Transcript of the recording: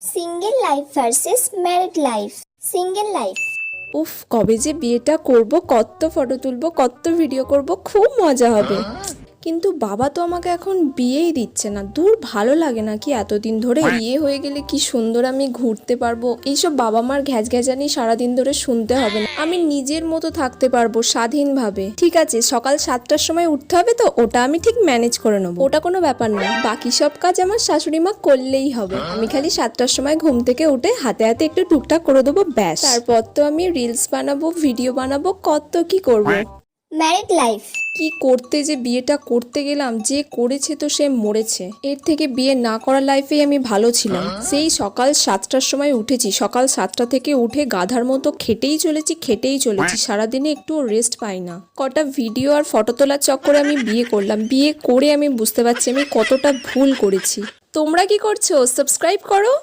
Single life versus married life. Single life. উফ, কবে যে বিয়েটা করব, কত ফটো তুলবো, কত ভিডিও করব, খুব মজা হবে। কিন্তু বাবা তো আমাকে এখন বিয়েই দিচ্ছে না। দূর, ভালো লাগে না কি এতদিন ধরে? বিয়ে হয়ে গেলে কি সুন্দর আমি ঘুরতে পারবো, এইসব বাবা মার ঘ্যাচ ঘ্যাচানি সারাদিন ধরে শুনতে হবে না। আমি নিজের মতো থাকতে পারবো স্বাধীনভাবে। ঠিক আছে, সকাল 7টার সময় উঠতে হবে, তো ওটা আমি ঠিক ম্যানেজ করে নেবো, ওটা কোনো ব্যাপার না। বাকি সব কাজ আমার শাশুড়ি মা করলেই হবে। আমি খালি 7টার সময় ঘুম থেকে উঠে হাতে হাতে একটু টুকটাক করে দেবো, ব্যাস। তারপর তো আমি রিলস বানাবো, ভিডিও বানাবো, কত কি করবো। Married life. কি করতে যে বিয়েটা করতে গেলাম, যে করেছে তো সে মরেছে। এর থেকে বিয়ে না করার লাইফেই আমি ভালো ছিলাম। সেই সকাল 7টার সময় উঠেছি, সকাল 7টা থেকে উঠে গাধার মতো খেটেই চলেছি, সারাদিনে একটু রেস্ট পাই না। কটা ভিডিও আর ফটো তোলার চক্করে আমি বিয়ে করলাম। বিয়ে করে আমি বুঝতে পারছি আমি কতটা ভুল করেছি। তোমরা কি করছো? সাবস্ক্রাইব করো।